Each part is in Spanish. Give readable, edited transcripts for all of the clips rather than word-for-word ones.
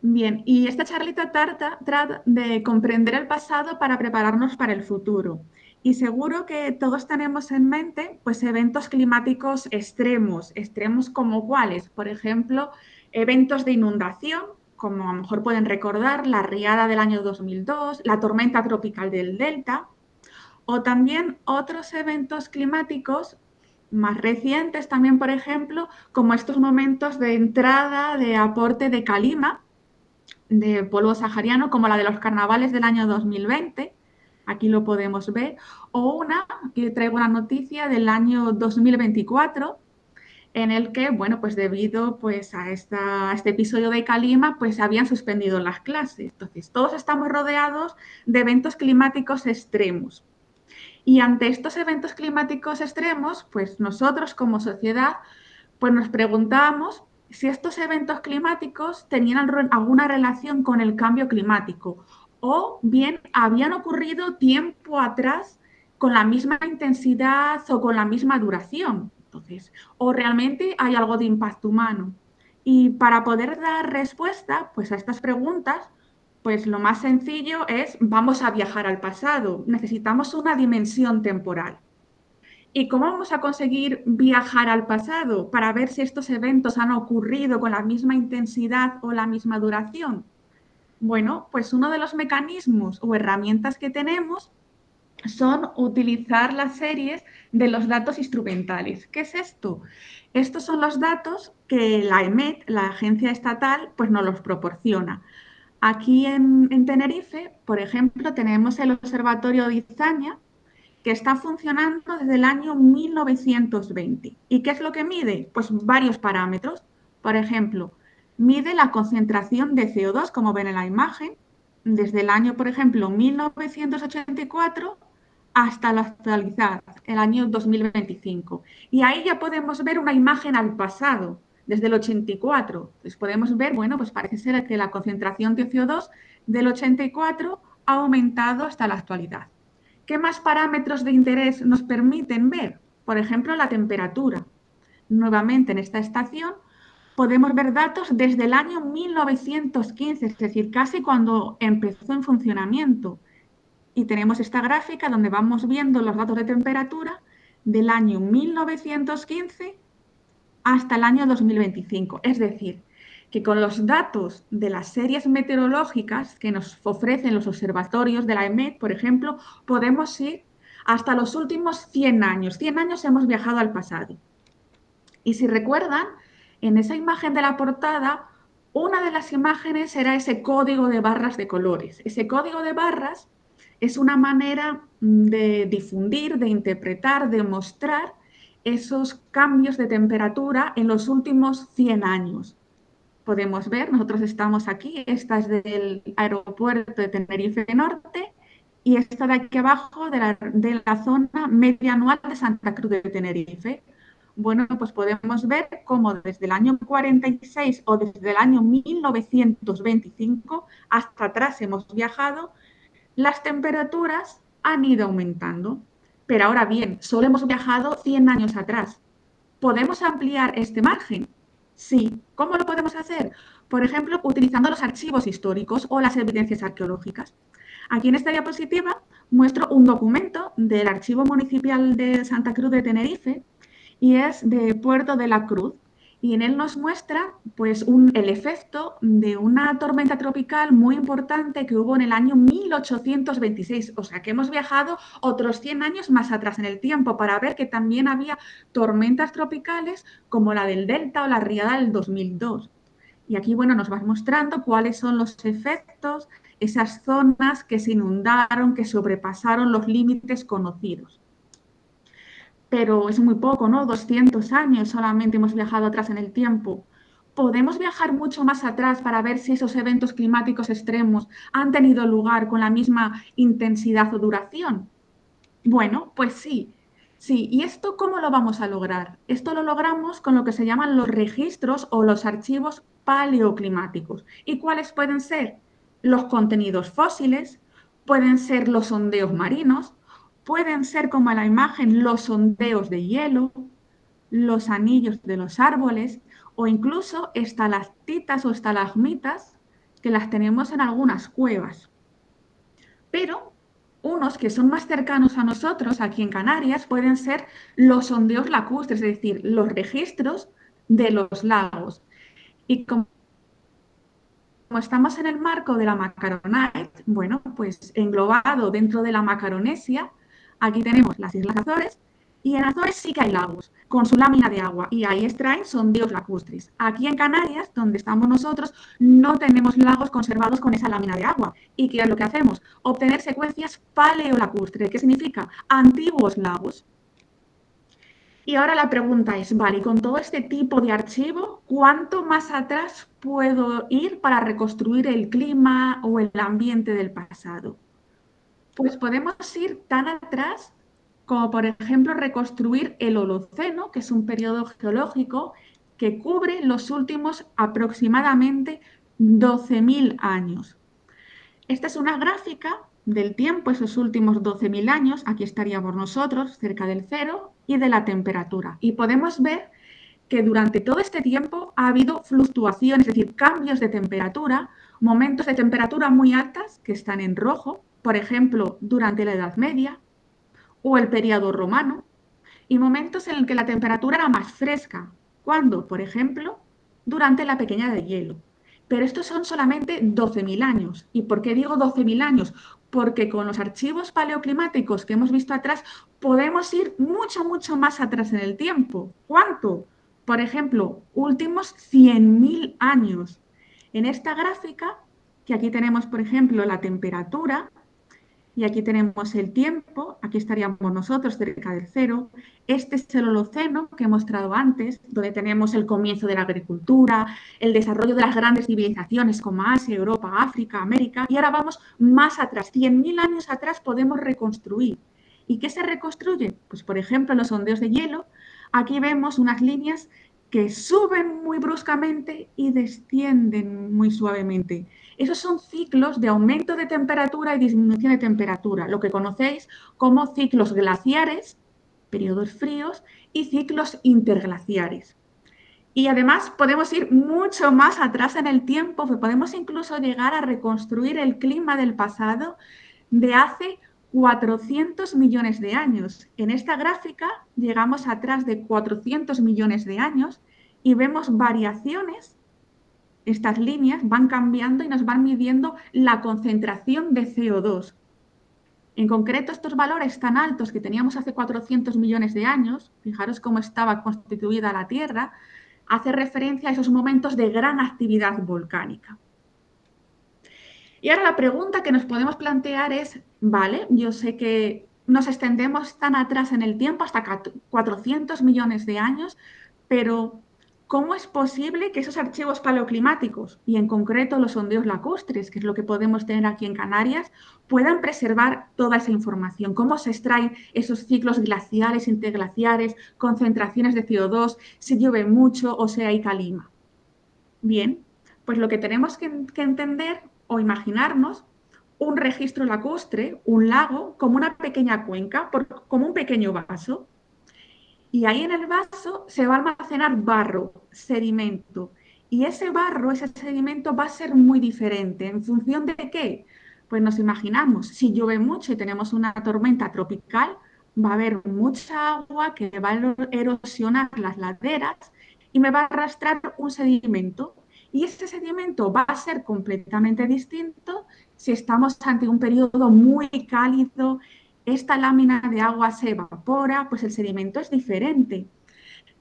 Bien, y esta charlita trata de comprender el pasado para prepararnos para el futuro. Y seguro que todos tenemos en mente pues eventos climáticos extremos, extremos como cuáles, por ejemplo, eventos de inundación, como a lo mejor pueden recordar la riada del año 2002, la tormenta tropical del Delta, o también otros eventos climáticos más recientes también, por ejemplo, como estos momentos de entrada de aporte de calima de polvo sahariano, como la de los carnavales del año 2020, aquí lo podemos ver, o una, que traigo una noticia del año 2024, en el que, bueno, pues debido pues, a este episodio de Calima, pues habían suspendido las clases. Entonces, todos estamos rodeados de eventos climáticos extremos. Y ante estos eventos climáticos extremos, pues nosotros como sociedad pues nos preguntábamos si estos eventos climáticos tenían alguna relación con el cambio climático o bien habían ocurrido tiempo atrás con la misma intensidad o con la misma duración. Entonces, o realmente hay algo de impacto humano. Y para poder dar respuesta pues, a estas preguntas, pues lo más sencillo es vamos a viajar al pasado. Necesitamos una dimensión temporal. ¿Y cómo vamos a conseguir viajar al pasado para ver si estos eventos han ocurrido con la misma intensidad o la misma duración? Bueno, pues uno de los mecanismos o herramientas que tenemos son utilizar las series de los datos instrumentales. ¿Qué es esto? Estos son los datos que la EMET, la agencia estatal, pues nos los proporciona. Aquí en Tenerife, por ejemplo, tenemos el Observatorio de Izaña, que está funcionando desde el año 1920. ¿Y qué es lo que mide? Pues varios parámetros. Por ejemplo, mide la concentración de CO2, como ven en la imagen, desde el año, por ejemplo, 1984 hasta la actualidad, el año 2025. Y ahí ya podemos ver una imagen al pasado, desde el 84. Entonces podemos ver, bueno, pues parece ser que la concentración de CO2 del 84 ha aumentado hasta la actualidad. ¿Qué más parámetros de interés nos permiten ver? Por ejemplo, la temperatura. Nuevamente, en esta estación podemos ver datos desde el año 1915, es decir, casi cuando empezó en funcionamiento. Y tenemos esta gráfica donde vamos viendo los datos de temperatura del año 1915 hasta el año 2025. Es decir, que con los datos de las series meteorológicas que nos ofrecen los observatorios de la EMET, por ejemplo, podemos ir hasta los últimos 100 años. 100 años hemos viajado al pasado. Y si recuerdan, en esa imagen de la portada, una de las imágenes era ese código de barras de colores. Ese código de barras es una manera de difundir, de interpretar, de mostrar esos cambios de temperatura en los últimos 100 años. Podemos ver, nosotros estamos aquí, esta es del aeropuerto de Tenerife Norte y esta de aquí abajo de la zona media anual de Santa Cruz de Tenerife. Bueno, pues podemos ver cómo desde el año 46 o desde el año 1925 hasta atrás hemos viajado, las temperaturas han ido aumentando. Pero ahora bien, solo hemos viajado 100 años atrás. ¿Podemos ampliar este margen? Sí. ¿Cómo lo podemos hacer? Por ejemplo, utilizando los archivos históricos o las evidencias arqueológicas. Aquí en esta diapositiva muestro un documento del Archivo Municipal de Santa Cruz de Tenerife y es de Puerto de la Cruz. Y en él nos muestra pues, el efecto de una tormenta tropical muy importante que hubo en el año 1826. O sea que hemos viajado otros 100 años más atrás en el tiempo para ver que también había tormentas tropicales como la del Delta o la riada del 2002. Y aquí, bueno, nos vas mostrando cuáles son los efectos, esas zonas que se inundaron, que sobrepasaron los límites conocidos. Pero es muy poco, ¿no? 200 años solamente hemos viajado atrás en el tiempo. ¿Podemos viajar mucho más atrás para ver si esos eventos climáticos extremos han tenido lugar con la misma intensidad o duración? Bueno, pues sí, sí. ¿Y esto cómo lo vamos a lograr? Esto lo logramos con lo que se llaman los registros o los archivos paleoclimáticos. ¿Y cuáles pueden ser? Los contenidos fósiles, pueden ser los sondeos marinos, pueden ser como en la imagen los sondeos de hielo, los anillos de los árboles o incluso estalactitas o estalagmitas que las tenemos en algunas cuevas. Pero unos que son más cercanos a nosotros aquí en Canarias pueden ser los sondeos lacustres, es decir, los registros de los lagos. Y como estamos en el marco de la Macaronite, bueno, pues englobado dentro de la Macaronesia, aquí tenemos las Islas Azores y en Azores sí que hay lagos con su lámina de agua y ahí extraen sondeos lacustres. Aquí en Canarias, donde estamos nosotros, no tenemos lagos conservados con esa lámina de agua. ¿Y qué es lo que hacemos? Obtener secuencias paleolacustres, que significa antiguos lagos. Y ahora la pregunta es, vale, y con todo este tipo de archivo, ¿cuánto más atrás puedo ir para reconstruir el clima o el ambiente del pasado? Pues podemos ir tan atrás como, por ejemplo, reconstruir el Holoceno, que es un periodo geológico que cubre los últimos aproximadamente 12.000 años. Esta es una gráfica del tiempo, esos últimos 12.000 años, aquí estaríamos nosotros, cerca del cero, y de la temperatura. Y podemos ver que durante todo este tiempo ha habido fluctuaciones, es decir, cambios de temperatura, momentos de temperatura muy altas, que están en rojo, por ejemplo, durante la Edad Media o el periodo romano, y momentos en el que la temperatura era más fresca, cuando, por ejemplo, durante la pequeña de hielo. Pero estos son solamente 12.000 años. ¿Y por qué digo 12.000 años? Porque con los archivos paleoclimáticos que hemos visto atrás, podemos ir mucho, mucho más atrás en el tiempo. ¿Cuánto? Por ejemplo, últimos 100.000 años. En esta gráfica, que aquí tenemos, por ejemplo, la temperatura, y aquí tenemos el tiempo, aquí estaríamos nosotros cerca del cero. Este es el Holoceno que he mostrado antes, donde tenemos el comienzo de la agricultura, el desarrollo de las grandes civilizaciones como Asia, Europa, África, América. Y ahora vamos más atrás, 100.000 años atrás podemos reconstruir. ¿Y qué se reconstruye? Pues por ejemplo, los sondeos de hielo. Aquí vemos unas líneas que suben muy bruscamente y descienden muy suavemente. Esos son ciclos de aumento de temperatura y disminución de temperatura, lo que conocéis como ciclos glaciares, periodos fríos, y ciclos interglaciares. Y además podemos ir mucho más atrás en el tiempo, pues podemos incluso llegar a reconstruir el clima del pasado de hace 400 millones de años. En esta gráfica llegamos atrás de 400 millones de años y vemos variaciones. Estas líneas van cambiando y nos van midiendo la concentración de CO2. En concreto, estos valores tan altos que teníamos hace 400 millones de años, fijaros cómo estaba constituida la Tierra, hace referencia a esos momentos de gran actividad volcánica. Y ahora la pregunta que nos podemos plantear es, vale, yo sé que nos extendemos tan atrás en el tiempo, hasta 400 millones de años, pero ¿cómo es posible que esos archivos paleoclimáticos, y en concreto los sondeos lacustres, que es lo que podemos tener aquí en Canarias, puedan preservar toda esa información? ¿Cómo se extraen esos ciclos glaciares, interglaciares, concentraciones de CO2, si llueve mucho o si hay calima? Bien, pues lo que tenemos que entender o imaginarnos un registro lacustre, un lago, como una pequeña cuenca, como un pequeño vaso. Y ahí en el vaso se va a almacenar barro, sedimento. Y ese barro, ese sedimento va a ser muy diferente. ¿En función de qué? Pues nos imaginamos, si llueve mucho y tenemos una tormenta tropical, va a haber mucha agua que va a erosionar las laderas y me va a arrastrar un sedimento. Y ese sedimento va a ser completamente distinto si estamos ante un periodo muy cálido, esta lámina de agua se evapora, pues el sedimento es diferente.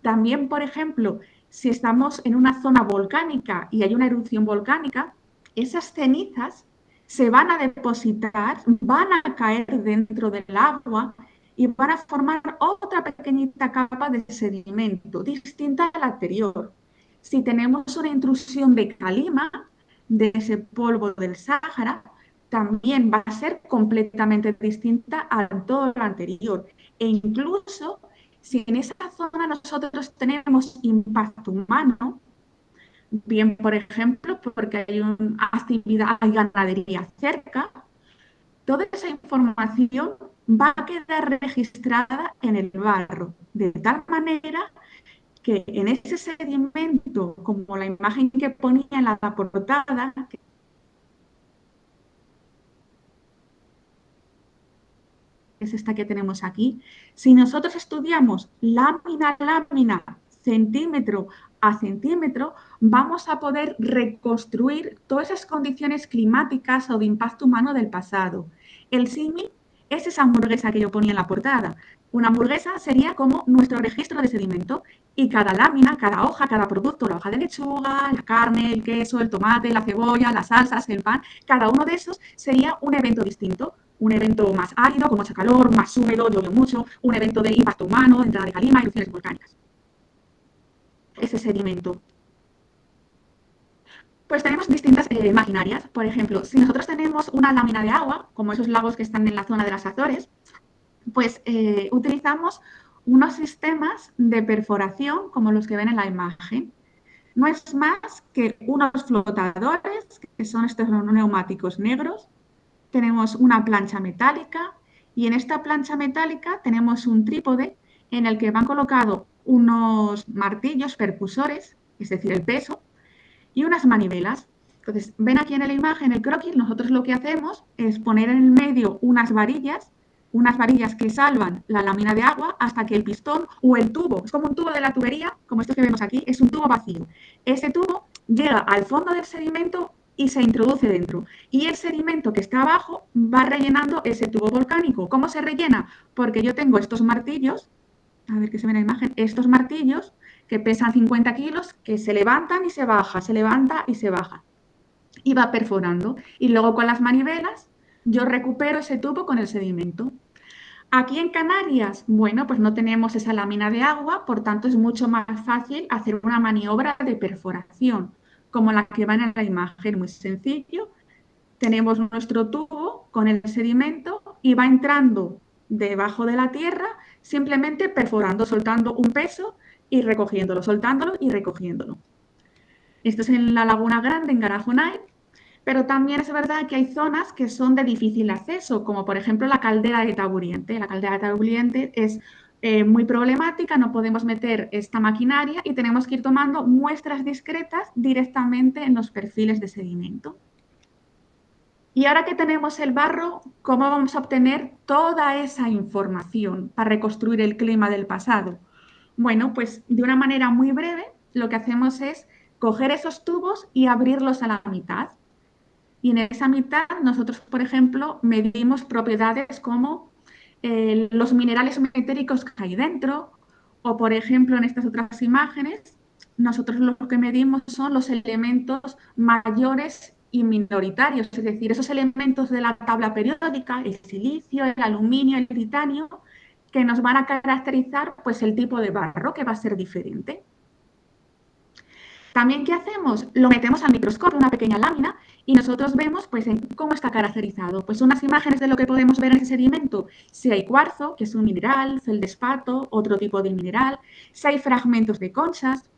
También, por ejemplo, si estamos en una zona volcánica y hay una erupción volcánica, esas cenizas se van a depositar, van a caer dentro del agua y van a formar otra pequeñita capa de sedimento, distinta a la anterior. Si tenemos una intrusión de calima, de ese polvo del Sáhara, también va a ser completamente distinta a todo lo anterior. E incluso si en esa zona nosotros tenemos impacto humano, bien, por ejemplo, porque hay una actividad, hay ganadería cerca, toda esa información va a quedar registrada en el barro, de tal manera que en ese sedimento, como la imagen que ponía en la portada, que es esta que tenemos aquí, si nosotros estudiamos lámina a lámina, centímetro a centímetro, vamos a poder reconstruir todas esas condiciones climáticas o de impacto humano del pasado. El símil es esa hamburguesa que yo ponía en la portada. Una hamburguesa sería como nuestro registro de sedimento y cada lámina, cada hoja, cada producto, la hoja de lechuga, la carne, el queso, el tomate, la cebolla, las salsas, el pan, cada uno de esos sería un evento distinto. Un evento más árido, con mucho calor, más húmedo, llovió mucho, un evento de impacto humano, entrada de calima, erupciones volcánicas. Ese sedimento. Pues tenemos distintas maquinarias. Por ejemplo, si nosotros tenemos una lámina de agua, como esos lagos que están en la zona de las Azores, pues utilizamos unos sistemas de perforación como los que ven en la imagen. No es más que unos flotadores, que son estos neumáticos negros. Tenemos una plancha metálica y en esta plancha metálica tenemos un trípode en el que van colocados unos martillos percusores, es decir, el peso, y unas manivelas. Entonces, ven aquí en la imagen el croquis, nosotros lo que hacemos es poner en el medio unas varillas que salvan la lámina de agua hasta que el pistón o el tubo, es como un tubo de la tubería, como esto que vemos aquí, es un tubo vacío. Ese tubo llega al fondo del sedimento y se introduce dentro. Y el sedimento que está abajo va rellenando ese tubo volcánico. ¿Cómo se rellena? Porque yo tengo estos martillos, a ver que se ve en la imagen, estos martillos que pesan 50 kilos, que se levantan y se baja, se levanta y se baja. Y va perforando. Y luego con las manivelas yo recupero ese tubo con el sedimento. Aquí en Canarias, bueno, pues no tenemos esa lámina de agua, por tanto es mucho más fácil hacer una maniobra de perforación, como la que va en la imagen, muy sencillo. Tenemos nuestro tubo con el sedimento y va entrando debajo de la tierra, simplemente perforando, soltando un peso y recogiéndolo, soltándolo y recogiéndolo. Esto es en la Laguna Grande, en Garajonay, pero también es verdad que hay zonas que son de difícil acceso, como por ejemplo la caldera de Taburiente. La caldera de Taburiente es muy problemática, no podemos meter esta maquinaria y tenemos que ir tomando muestras discretas directamente en los perfiles de sedimento. Y ahora que tenemos el barro, ¿cómo vamos a obtener toda esa información para reconstruir el clima del pasado? Bueno, pues de una manera muy breve, lo que hacemos es coger esos tubos y abrirlos a la mitad. Y en esa mitad nosotros, por ejemplo, medimos propiedades como los minerales metéricos que hay dentro, o por ejemplo, en estas otras imágenes, nosotros lo que medimos son los elementos mayores y minoritarios, es decir, esos elementos de la tabla periódica, el silicio, el aluminio, el titanio, que nos van a caracterizar pues el tipo de barro que va a ser diferente. También, ¿qué hacemos? Lo metemos al microscopio, una pequeña lámina, y nosotros vemos pues, cómo está caracterizado. Pues unas imágenes de lo que podemos ver en ese sedimento. Si hay cuarzo, que es un mineral, feldespato, otro tipo de mineral, si hay fragmentos de conchas.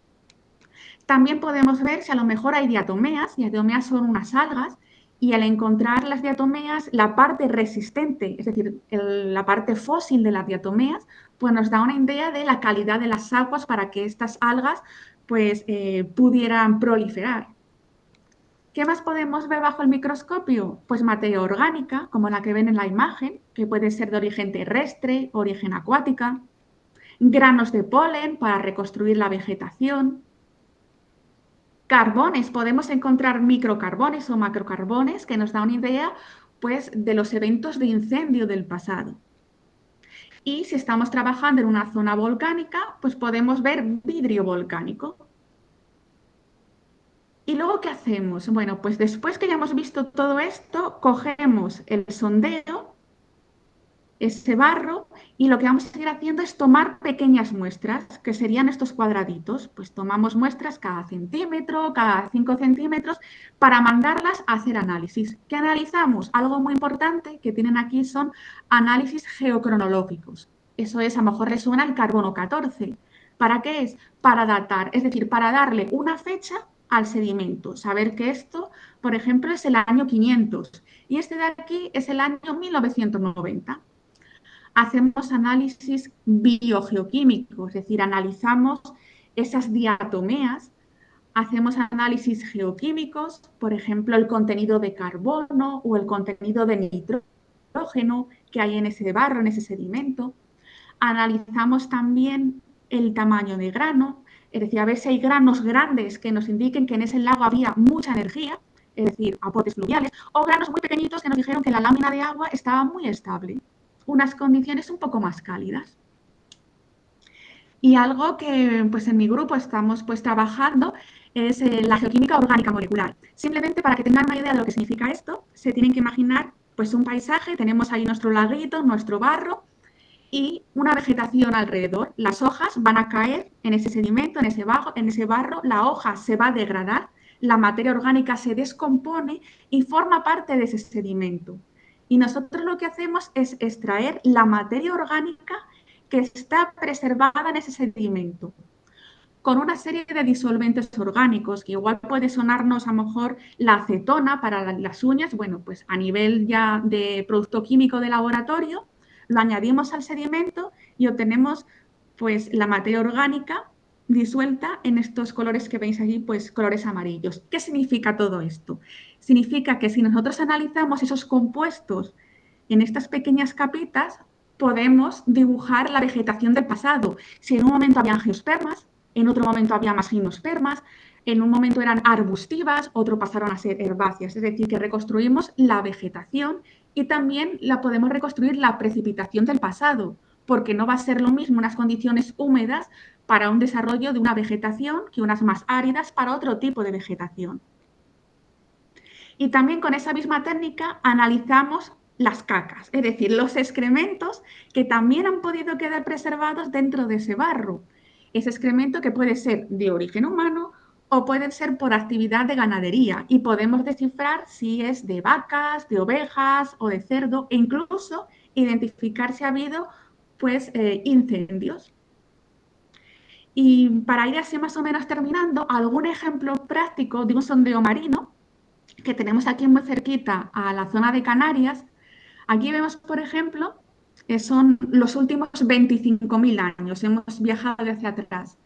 También podemos ver si a lo mejor hay diatomeas. Diatomeas son unas algas, y al encontrar las diatomeas, la parte resistente, es decir, la parte fósil de las diatomeas, pues nos da una idea de la calidad de las aguas para que estas algas pues pudieran proliferar. ¿Qué más podemos ver bajo el microscopio? Pues materia orgánica, como la que ven en la imagen, que puede ser de origen terrestre, origen acuática, granos de polen para reconstruir la vegetación, carbones, podemos encontrar microcarbones o macrocarbones que nos da una idea pues, de los eventos de incendio del pasado. Y si estamos trabajando en una zona volcánica, pues podemos ver vidrio volcánico. ¿Y luego qué hacemos? Bueno, pues después que ya hemos visto todo esto, cogemos el sondeo, ese barro, y lo que vamos a ir haciendo es tomar pequeñas muestras, que serían estos cuadraditos. Pues tomamos muestras cada centímetro, cada 5 centímetros, para mandarlas a hacer análisis. ¿Qué analizamos? Algo muy importante que tienen aquí son análisis geocronológicos. Eso es, a lo mejor les suena el carbono 14. ¿Para qué es? Para datar, es decir, para darle una fecha al sedimento. Saber que esto, por ejemplo, es el año 500 y este de aquí es el año 1990. Hacemos análisis biogeoquímico, es decir, analizamos esas diatomeas. Hacemos análisis geoquímicos, por ejemplo, el contenido de carbono o el contenido de nitrógeno que hay en ese barro, en ese sedimento. Analizamos también el tamaño de grano, es decir, a ver si hay granos grandes que nos indiquen que en ese lago había mucha energía, es decir, aportes fluviales, o granos muy pequeñitos que nos dijeron que la lámina de agua estaba muy estable, unas condiciones un poco más cálidas. Y algo que pues en mi grupo estamos pues trabajando es la geoquímica orgánica molecular. Simplemente para que tengan una idea de lo que significa esto, se tienen que imaginar pues un paisaje, tenemos ahí nuestro laguito, nuestro barro y una vegetación alrededor. Las hojas van a caer en ese sedimento, en ese barro, la hoja se va a degradar, la materia orgánica se descompone y forma parte de ese sedimento. Y nosotros lo que hacemos es extraer la materia orgánica que está preservada en ese sedimento con una serie de disolventes orgánicos, que igual puede sonarnos a lo mejor la acetona para las uñas, bueno, pues a nivel ya de producto químico de laboratorio, lo añadimos al sedimento y obtenemos pues la materia orgánica disuelta en estos colores que veis allí, pues colores amarillos. ¿Qué significa todo esto? Significa que si nosotros analizamos esos compuestos en estas pequeñas capitas, podemos dibujar la vegetación del pasado. Si en un momento había angiospermas, en otro momento había más gimnospermas, en un momento eran arbustivas, otro pasaron a ser herbáceas. Es decir, que reconstruimos la vegetación y también la podemos reconstruir la precipitación del pasado, porque no va a ser lo mismo unas condiciones húmedas para un desarrollo de una vegetación que unas más áridas para otro tipo de vegetación. Y también con esa misma técnica analizamos las cacas, es decir, los excrementos que también han podido quedar preservados dentro de ese barro. Ese excremento que puede ser de origen humano o puede ser por actividad de ganadería y podemos descifrar si es de vacas, de ovejas o de cerdo e incluso identificar si ha habido pues, incendios. Y para ir así más o menos terminando, algún ejemplo práctico de un sondeo marino que tenemos aquí muy cerquita a la zona de Canarias. Aquí vemos, por ejemplo, que son los últimos 25.000 años, hemos viajado hacia atrás.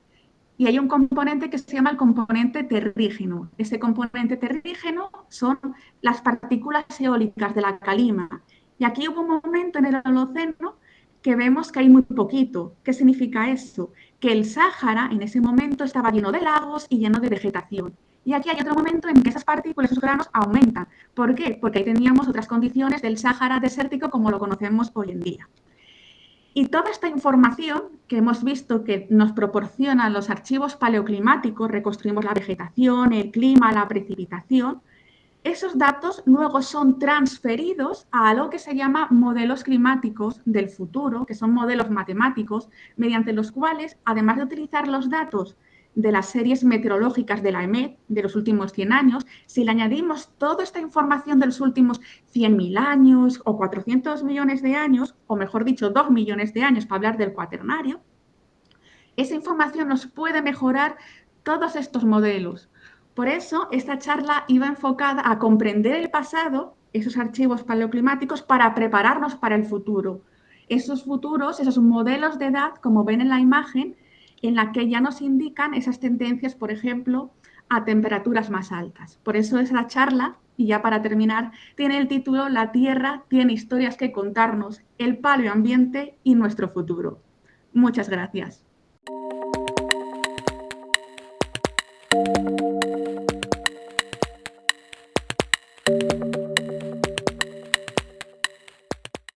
Y hay un componente que se llama el componente terrígeno. Ese componente terrígeno son las partículas eólicas de la calima. Y aquí hubo un momento en el Holoceno que vemos que hay muy poquito. ¿Qué significa eso? Que el Sáhara en ese momento estaba lleno de lagos y lleno de vegetación. Y aquí hay otro momento en que esas partículas, esos granos, aumentan. ¿Por qué? Porque ahí teníamos otras condiciones del Sáhara desértico como lo conocemos hoy en día. Y toda esta información que hemos visto que nos proporcionan los archivos paleoclimáticos, reconstruimos la vegetación, el clima, la precipitación, esos datos luego son transferidos a algo que se llama modelos climáticos del futuro, que son modelos matemáticos, mediante los cuales, además de utilizar los datos de las series meteorológicas de la EMET de los últimos 100 años, si le añadimos toda esta información de los últimos 100.000 años o 400 millones de años, o mejor dicho, 2 millones de años para hablar del cuaternario, esa información nos puede mejorar todos estos modelos. Por eso, esta charla iba enfocada a comprender el pasado, esos archivos paleoclimáticos, para prepararnos para el futuro. Esos futuros, esos modelos de edad, como ven en la imagen, en la que ya nos indican esas tendencias, por ejemplo, a temperaturas más altas. Por eso es la charla, y ya para terminar, tiene el título La Tierra tiene historias que contarnos, el paleoambiente y nuestro futuro. Muchas gracias.